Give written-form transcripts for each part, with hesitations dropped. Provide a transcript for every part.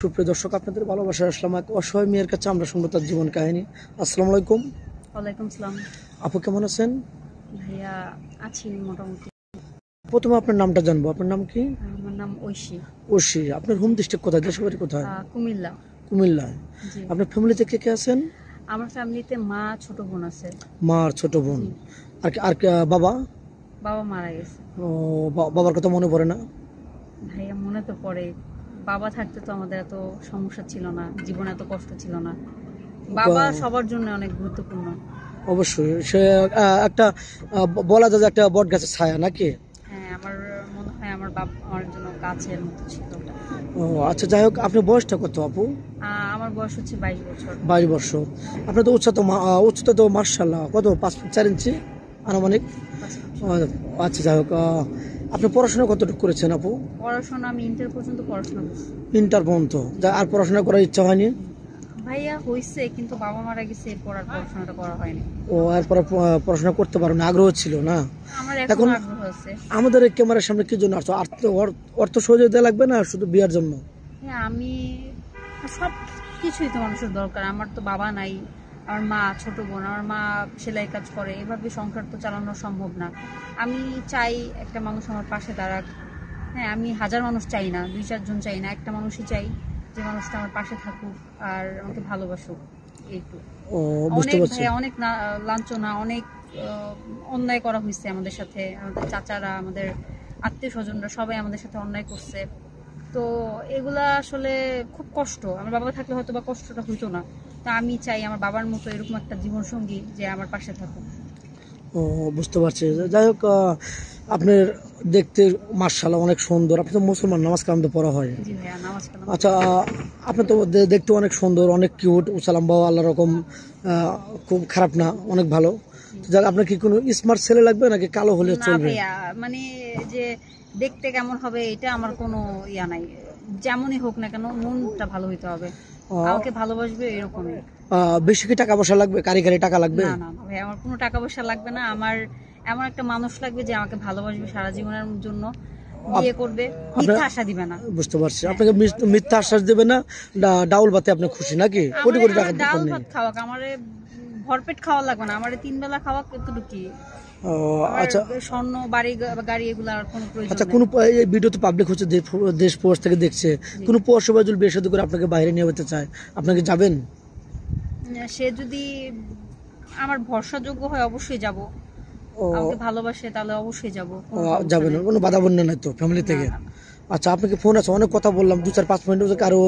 সুপ্রিয় দর্শক, আপনাদের ভালোবাসায় আসলাম এক অসহায় মেয়ের কাছে। আমরা শুনবো তার জীবন কাহিনী। আসসালামু আলাইকুম। ওয়ালাইকুম সালাম। আপু কেমন আছেন? ভাইয়া আছি মোটামুটি। প্রথমে আপনার নামটা জানবো। আপনার নাম কি? আমার নাম ঐশী। ঐশী। আপনার হোম ডিস্ট্রিক্ট কোথায়, দেশের বাড়ি কোথায়? কুমিল্লা। কুমিল্লায়। জি। আপনার ফ্যামিলিতে কে কে আছেন? আমার ফ্যামিলিতে মা, ছোট বোন আছে। মা আর ছোট বোন। বাবা? বাবা মারা গেছে। ও, বাবার কথা মনে পড়ে না? ভাইয়া মনে তো পড়ে। বাবা থাকতে তো আমাদের এত সমস্যা ছিল না, জীবনে এত কষ্ট ছিল না। বাবা সবার জন্য অনেক গুরুত্বপূর্ণ। অবশ্যই। সে একটা বলা যায় যে একটা বট গাছের ছায়া নাকি? হ্যাঁ, আমার মনে হয় আমার বাবা আমার জন্য গাছের মতো ছিল। ও আচ্ছা, যাই হোক, আপনার বয়সটা কত আপু? আমার বয়স হচ্ছে 22 বছর। 22 বছর। আপনার তো উচ্চতা তো মার্শাল্লাহ কত, 5 ফুট 4 ইঞ্চি আনুমানিক? আচ্ছা, যাই হোক, আপনি পড়াশোনা কতটুকু করেছেন আপু? পড়াশোনা আমি ইন্টার পর্যন্ত পড়াশোনা করছি। ইন্টার পর্যন্ত? আর পড়াশোনা করার ইচ্ছা হয়নি? ভাইয়া হয়েছে, কিন্তু বাবা মারা গেছে, এরপর আর পড়াশোনাটা করা হয়নি। ও, এরপরে পড়াশোনা করতে পারো না, আগ্রহ ছিল না? আমার এখন এখন আগ্রহ আছে। আমাদের এই ক্যামেরার সামনে কি জন্য আসছো? অর্থ সহযোগিতা লাগবে না শুধু বিয়ার জন্য? হ্যাঁ, আমি সব কিছুই তো মানুষের দরকার। আমার তো বাবা নাই, আমার মা, ছোট বোন, আমার মা সেলাই কাজ করে, এভাবে সংসার তো চালানো সম্ভব না। আমি চাই একটা মানুষ আমার পাশে দাঁড়াক। হ্যাঁ, আমি হাজার মানুষ চাই না, 2-4 জন চাই না, একটা মানুষই চাই যে মানুষটা আমার পাশে থাকুক আর আমাকে ভালোবাসুক। এইটুকু। ও, বুঝতে অনেক পারছি। ভাইয়া, অনেক লাঞ্ছনা, অনেক অন্যায় করা হয়েছে আমাদের সাথে। আমাদের চাচারা, আমাদের আত্মীয় স্বজনরা সবাই আমাদের সাথে অন্যায় করছে। তো এগুলা আসলে খুব কষ্ট। আমার বাবা থাকলে হয়তো বা কষ্টটা হইতো না। তা আমি চাই আমার বাবার মতো এরকম একটা জীবন সঙ্গী যে আমার পাশে থাকুক। ও, বুঝতে পারছি। যাই হোক, আপনার দেখতে মাশাআল্লাহ অনেক সুন্দর। আপনি তো মুসলমান, নামাজ কালাম তো পড়া হয়? জি ভাইয়া, নামাজ কালাম। আচ্ছা, আপনি তো দেখতে অনেক সুন্দর, অনেক কিউট, উসালাম্বাও আল্লাহ রকম, খুব খারাপ না, অনেক ভালো। যাক, আপনার কি কোনো স্মার্ট ছেলে লাগবে নাকি কালো হলে না চলবে? ভাইয়া, মানে যে দেখতে কেমন হবে এটা আমার কোনো ইয়া নাই। যেমনই হোক না কেন, মনটা ভালো হইতে হবে, আমাকে ভালোবাসবে এরকমই। বেশি কি টাকা পয়সা লাগবে? কারিগরি টাকা লাগবে? না না ভাই, আমার কোনো টাকা পয়সা লাগবে না। আমার এমন একটা মানুষ লাগবে যে আমাকে ভালোবাসবে সারা জীবনের জন্য, বিয়ে করবে, মিথ্যা আশা দিবে না। বুঝতে পারছি। আপনাকে মিথ্যা আশ্বাস দেবে না, ডাউল ভাতে আপনি খুশি নাকি? কোটি কোটি টাকা ডাল নেই? ভাত খাওয়াক, আমারে ভরপেট খাওয়া লাগবে না, আমারে 3 বেলা খাওয়াক, এতটুকু। আচ্ছা স্বর্ণ, বাড়ি, গাড়ি এগুলো আর কোনো প্রয়োজন আচ্ছা, নেই। কোন এই ভিডিও তো পাবলিক হচ্ছে, দেশ প্রবাস থেকে দেখছে, কোন পশুবাই যদি বিয়ে শাদী করে আপনাকে বাইরে নিয়ে যেতে চায়, আপনাকে যাবেন? সে যদি আমার ভরসাযোগ্য হয় অবশ্যই যাব। আমাকে ভালোবাসে তাহলে অবশ্যই যাব। যাবেন, কোনো বাধা বন্য নাই তো ফ্যামিলি থেকে? আচ্ছা, আপনাকে ফোন আছে? অনেক কথা বললাম, 2-4-5 মিনিট আরো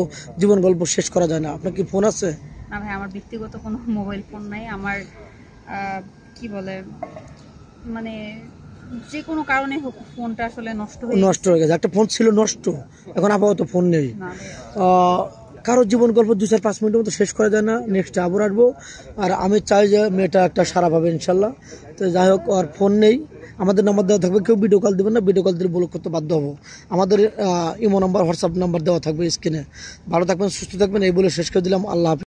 জীবন গল্প শেষ করা যায় না। আপনার কি ফোন আছে? না ভাই, আমার ব্যক্তিগত কোনো মোবাইল ফোন নাই। আমার কি বলে, মানে যে কোনো কারণে হোক ফোনটা আসলে নষ্ট হয়ে গেছে। একটা ফোন ছিল নষ্ট, এখন আপাতত ফোন নেই। না। কারো জীবন গল্প 2-4-5 মিনিটের মতো শেষ করা যায় না। নেক্সট আবার আসবো। আর আমি চাই যে মেয়েটা একটা সারা পাবে ইনশাল্লাহ। তো যাই হোক, আর ফোন নেই, আমাদের নাম্বার দেওয়া থাকবে। কেউ ভিডিও কল দেবেন না, ভিডিও কল দিলে ব্লক করতে বাধ্য হবো। আমাদের ইমো নাম্বার, হোয়াটসঅ্যাপ নাম্বার দেওয়া থাকবে স্ক্রিনে। ভালো থাকবেন, সুস্থ থাকবেন, এই বলে শেষ করে দিলাম। আল্লাহ হাফেজ।